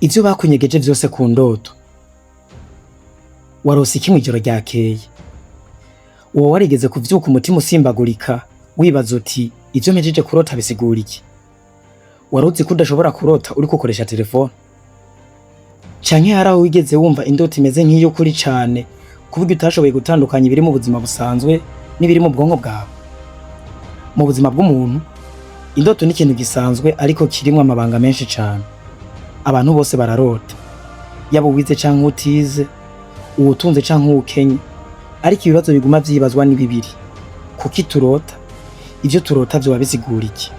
ivyo bakunyegeje vyose ku ndoto. Warose iki mw'ijoro ryakeye? Uwo warigeze kuvyuka umutima usimbagurika wibaza uti ivyo mpejeje kurota bisigura iki? Waruzi ko udashobora kurota uriko ukoresha telefone? Canke hari aho wigeze wumva indoto imeze nk'iyo kuri cane kuburyo utashoboye gutandukanya ibiri mu buzima busanzwe n'ibiri mu bwonko bwawe? Mu buzima bw'umuntu, indoto ni ikintu gisanzwe ariko kirimwo amabanga menshi cane. Abantu bose bararota, yaba uwize canke utize, uwutunze canke uwukenye, ariko ibibazo biguma vyibazwa ni bibiri: kuki turota? Ivyo turota vyoba bisigura iki?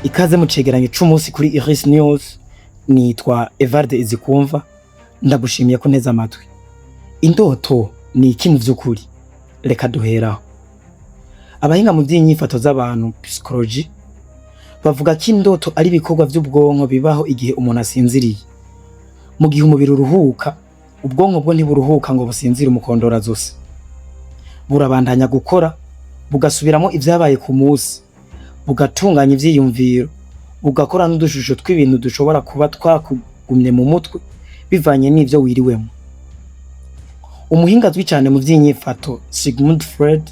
Ikaze mu cegeranyo c'umunsi kuri Iris News. Nitwa Evarde Izikumva, ndagushimiye ko nteze amatwi. Indoto ni iki mu vy'ukuri? Reka duheraho. Abahinga mu vy'inyifato z'abantu psychology bavuga ko indoto ari ibikorwa vy'ubwonko bibaho igihe umuntu asinziriye. Mu gihe umubiri uruhuka, ubwonko bwo ntiburuhuka ngo businzire umukondora zose. Burabandanya gukora, bugasubiramo ivyabaye ku munsi, bugatunganya ivyiyumviro, bugakora n'udushusho tw'ibintu dushobora kuba twakugumye mu mutwe bivanye n'ivyo wiriwemo. Umuhinga azwi cane mu vy'inyifato Sigmund Freud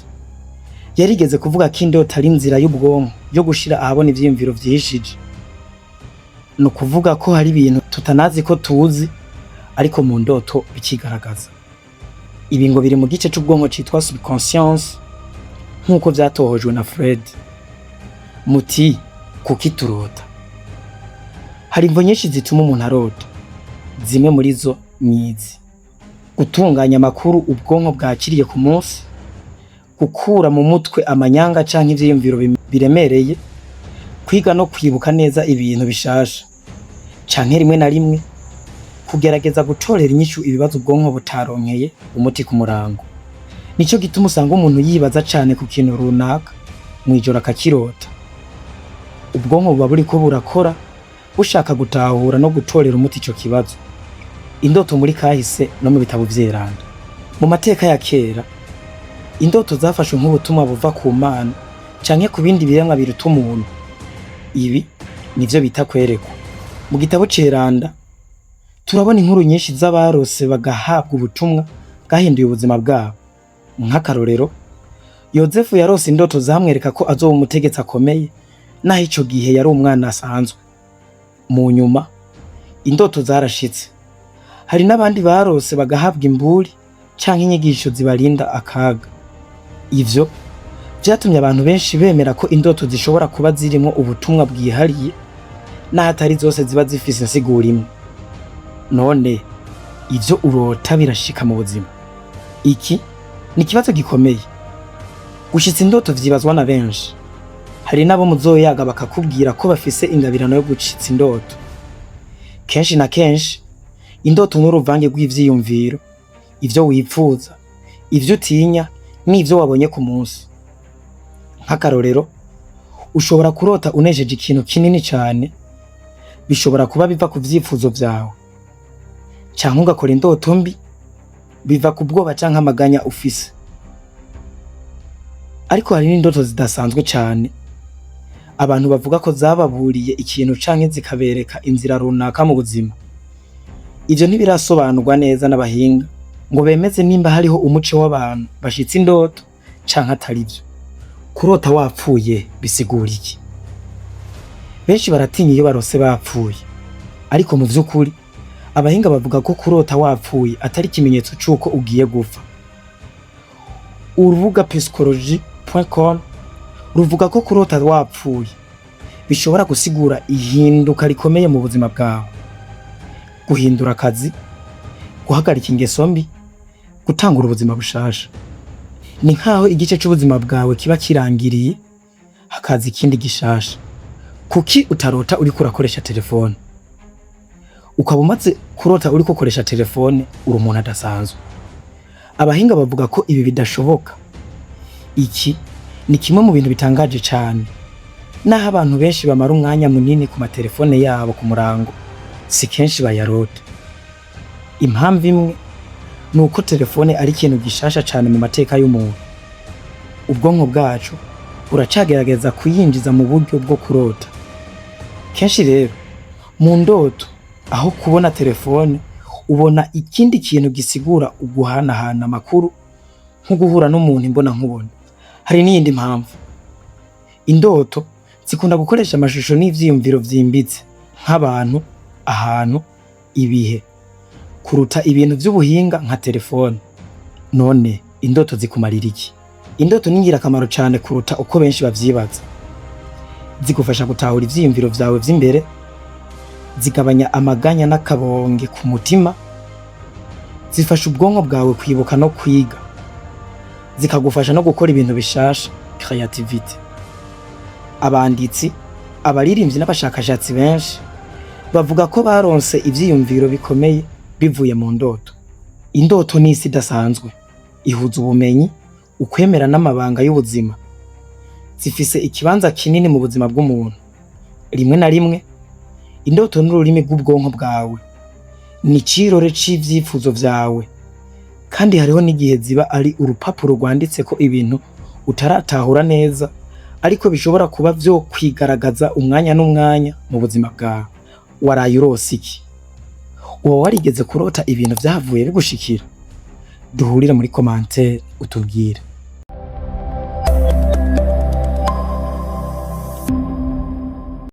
yarigeze kuvuga ko indoto ari inzira y'ubwonko yo gushira ahabona ivyiyumviro vyihishije. No kuvuga ko hari ibintu tutanazi ko tuzi ariko mu ndoto bikigaragaza. Ibi ngo biri mu gice c'ubwonko citwa subconscious nk'uko vyatohojwe na Freud. Muti kuki turota? Hari imvo nyinshi zituma umuntu arota. Zimwe muri zo nizi: gutunganya amakuru ubwonko bwakiriye ku munsi, gukura mu mutwe amanyanga canke ivyiyumviro biremereye, kwiga no kwibuka neza ibintu bishasha, canke rimwe na rimwe kugerageza gutorera inyishu ibibazo ubwonko butaronkeye umuti ku murango. Nico gituma usanga umuntu yibaza cane ku kintu runaka mw'ijoro akakirota. Ubwonko buba buriko burakora bushaka gutahura no gutorera umuti ico kibazo. Indoto muri kahise no mu bitabo vy'eranda. Mu mateka ya kera, indoto zafashwe nk'ubutumwa buva ku Mana canke ku bindi biremwa biruta umuntu. Ibi nivyo bita kwerekwa. Mu gitabo c'eranda turabona inkuru nyinshi z'abarose bagahabwa ubutumwa bwahinduye ubuzima bwabo. Nk'akarorero, Yozefu yarose indoto zamwereka ko azoba umutegetsi akomeye naho ico gihe yari umwana asanzwe. Mu nyuma indoto zarashitse. Hari n'abandi barose bagahabwa imburi canke inyigisho zibarinda akaga. Ivyo vyatumye abantu benshi bemera ko indoto zishobora kuba zirimwo ubutumwa bwihariye n'ahatari zose ziba zifise insiguro imwe. None ivyo urota birashika mu buzima? Iki ni ikibazo gikomeye. Gushitsa indoto vyibazwa na benshi. Hari nabo muzoyaga bakakubwira ko bafise ingabirano yo gushitsa indoto. Kenshi na kenshi indoto n'uruvange rw'ivyiyumviro, ivyo wipfuza, ivyo utinya n'ivyo wabonye ku munsi. Nk'akarorero, ushobora kurota unejeje ikintu kinini cane, bishobora kuba biva ku vyifuzo vyawe. Canke ugakora indoto mbi, biva ku bwoba canke amaganya ufise. Ariko hari n'indoto zidasanzwe cane, abantu bavuga ko zababuriye ikintu canke zikabereka inzira runaka mu buzima. Ivyo ntibirasobanurwa neza n'abahinga ngo bemeze nimba hariho umuco w'abantu bashitse indoto canke atari vyo. Kurota wapfuye bisigura iki? Benshi baratinya iyo barose bapfuye, ariko mu vy'ukuri abahinga bavuga ko kurota wapfuye atari ikimenyetso c'uko ugiye gupfa. Urubuga psychology.com ruvuga ko kurota wapfuye bishobora gusigura ihinduka rikomeye mu buzima bwawe: guhindura akazi, guhagarika ingeso mbi, gutangura ubuzima bushasha. Ni nkaho igice c'ubuzima bwawe kiba kirangiriye hakaza ikindi gishasha. Kuki utarota uriko urakoresha telefone? Ukaba umaze kurota uriko ukoresha telefone, uri umuntu adasanzwe. Abahinga bavuga ko ibi bidashoboka. Iki ni kimwe mu bintu bitangaje cane. Naho abantu benshi bamara umwanya munini ku matelefone yabo ku murango, si kenshi bayarota. Impamvu imwe nuko telefone ari ikintu gishasha cane mu mateka y'umuntu. Ubwonko bwacu buracagerageza kuyinjiza mu buryo bwo kurota. Kenshi rero mu ndoto aho kubona telefone ubona ikindi kintu gisigura uguhanahana amakuru nko guhura n'umuntu imbona nkubona. Hari n'iyindi mpamvu, indoto zikunda gukoresha amashusho n'ivyiyumviro vyimbitse nk'abantu, ahantu, ibihe kuruta ibintu vy'ubuhinga nka telefone. None indoto zikumarira iki? Indoto ni ngirakamaro cane kuruta uko benshi bavyibaza. Zigufasha gutahura ivyiyumviro vyawe vy'imbere, zigabanya amaganya n'akabonge ku mutima, zifasha ubwonko bwawe kwibuka no kwiga, zikagufasha no gukora ibintu bishasha creativity. Abanditsi, abaririmbyi n'abashakashatsi benshi bavuga ko baronse ivyiyumviro bikomeye bivuye mu ndoto. Indoto ni isi idasanzwe, ihuza ubumenyi, ukwemera n'amabanga y'ubuzima. Zifise ikibanza kinini mu buzima bw'umuntu. Rimwe na rimwe indoto n'ururimi rw'ubwonko bwawe, ni cirore c'ivyifuzo vyawe, kandi hariho n'igihe ziba ari urupapuro rwanditseko ibintu utaratahura neza ariko bishobora kuba vyo kwigaragaza umwanya n'umwanya mu buzima bwawe. Waraye urose iki? Wowe warigeze kurota ibintu vyavuye bigushikira? Duhurire muri commentaire utubwire.